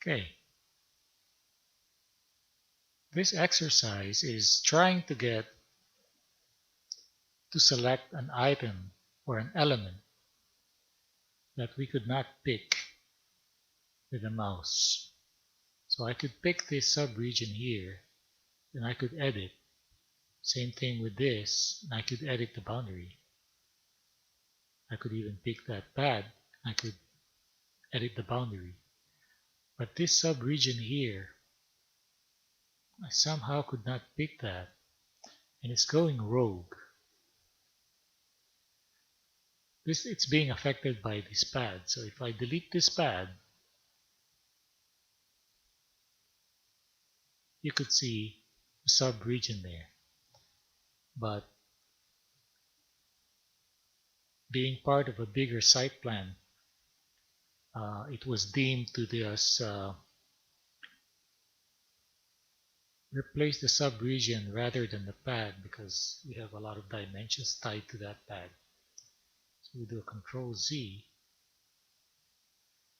Okay. This exercise is trying to get to select an item or an element that we could not pick with the mouse. So I could pick this subregion here and I could edit. Same thing with this, and I could edit the boundary. I could even pick that pad. I could edit the boundary. But this subregion here, I somehow could not pick that, and it's going rogue. It's being affected by this pad. So if I delete this pad, you could see the subregion there. But being part of a bigger site plan, it was deemed to just replace the subregion rather than the pad because we have a lot of dimensions tied to that pad. So we do a Control Z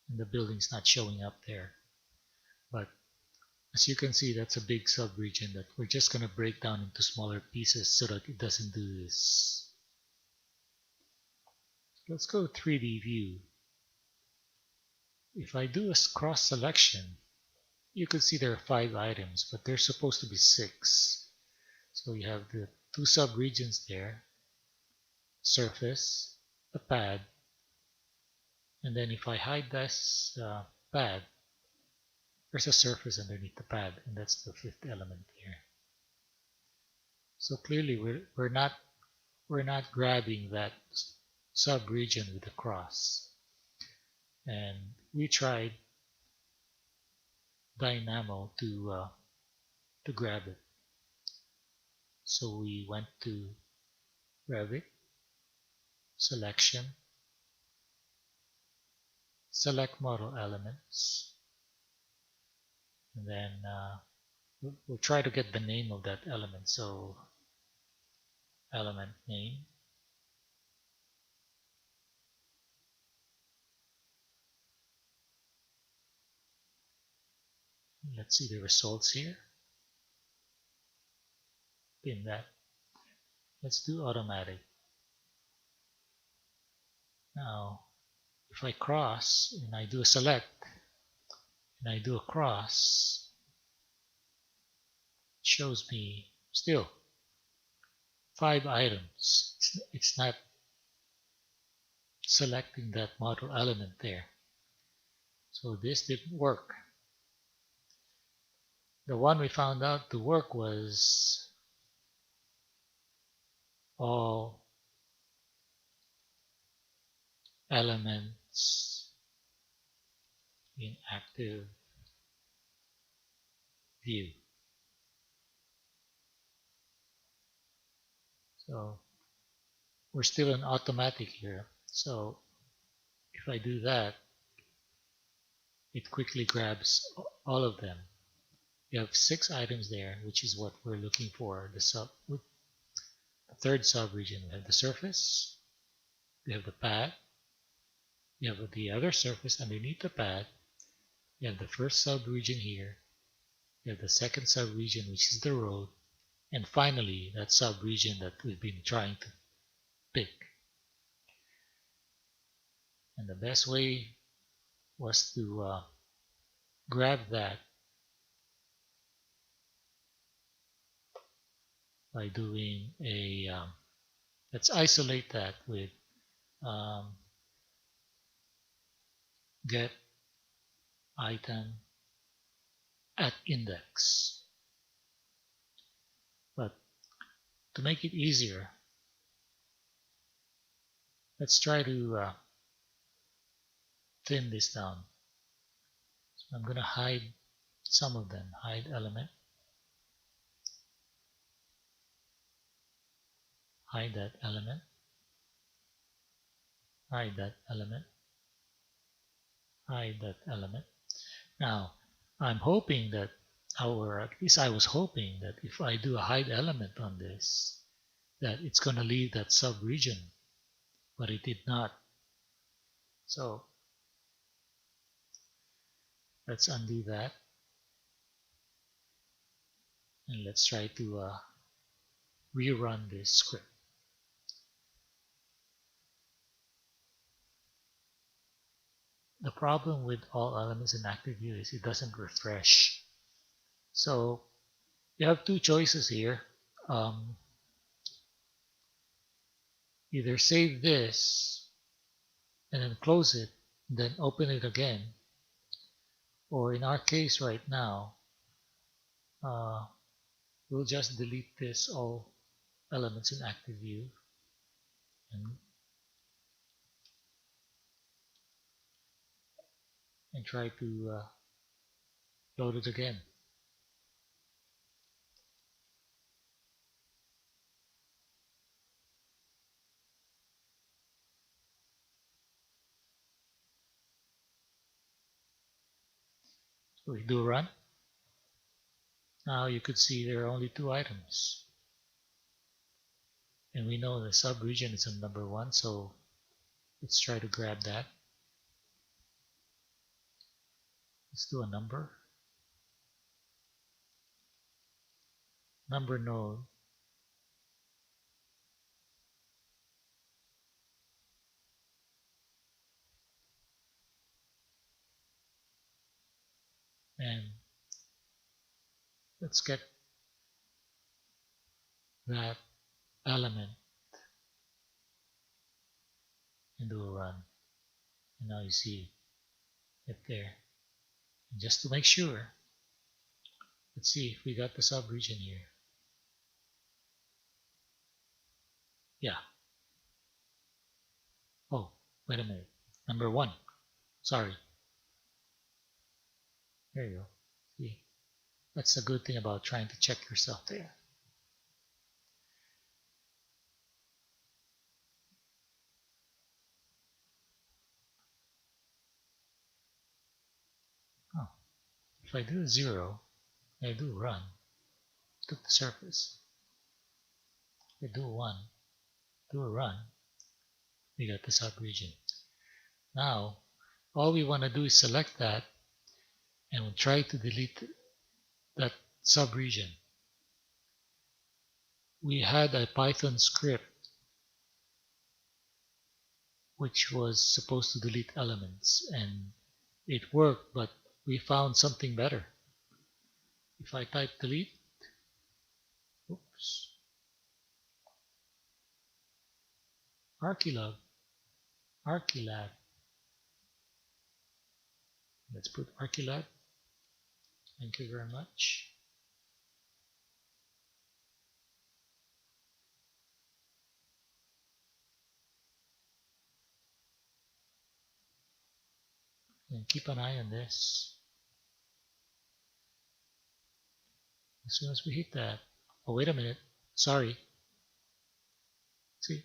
and the building's not showing up there. But as you can see, that's a big subregion that we're just going to break down into smaller pieces so that it doesn't do this. Let's go 3D view. If I do a cross selection, you can see there are 5 items, but there's supposed to be 6. So you have the 2 subregions there, surface, the pad, and then if I hide this pad, there's a surface underneath the pad, and that's the 5th element here. So clearly we're not grabbing that subregion with the cross. And we tried Dynamo to grab it. So we went to Revit, Selection, Select Model Elements, and then we'll try to get the name of that element. So element name, let's see the results here. Pin that. Let's do automatic. Now if I cross and I do a select and I do a cross, it shows me still 5 items. It's not selecting that model element there. So this didn't work. The one we found out to work was all elements in active view. So we're still in automatic here. So if I do that, it quickly grabs all of them. You have 6 items there, which is what we're looking for. The 3rd subregion, we have the surface, we have the pad, we have the other surface underneath the pad, we have the 1st subregion here, we have the 2nd subregion, which is the road, and finally that subregion that we've been trying to pick. And the best way was to grab that by doing a let's isolate that with get item at index. But to make it easier, let's try to thin this down. So I'm going to hide some of them. Hide element, hide that element, hide that element, hide that element. Now I'm hoping that, or at least I was hoping that if I do a hide element on this, that it's going to leave that subregion, but it did not. So Let's undo that. And let's try to rerun this script. The problem with all elements in active view is it doesn't refresh. So you have two choices here. Either save this and then close it, then open it again. Or in our case right now, we'll just delete this all elements in active view and try to load it again. So we do run. Now you could see there are only 2 items. And we know the subregion is on number 1, so let's try to grab that. Let's do a number node. And let's get that element and do a run. And now you see it there. And just to make sure, let's see if we got the subregion here. Yeah. Oh, wait a minute. Number 1. Sorry. There you go. See, that's the good thing about trying to check yourself there. Oh, if I do 0, I do run, took the surface. If I do 1, do a run, we got the subregion. Now, all we want to do is select that and we'll try to delete that subregion. We had a Python script which was supposed to delete elements and it worked, but we found something better. If I type delete, oops, Archilab, let's put Archilab. Thank you very much. And keep an eye on this. As soon as we hit that, oh wait a minute, sorry. See,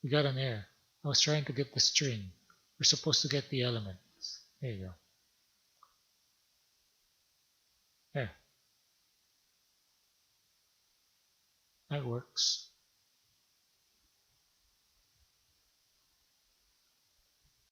we got an error. I was trying to get the string. We're supposed to get the elements. There you go. There. That works.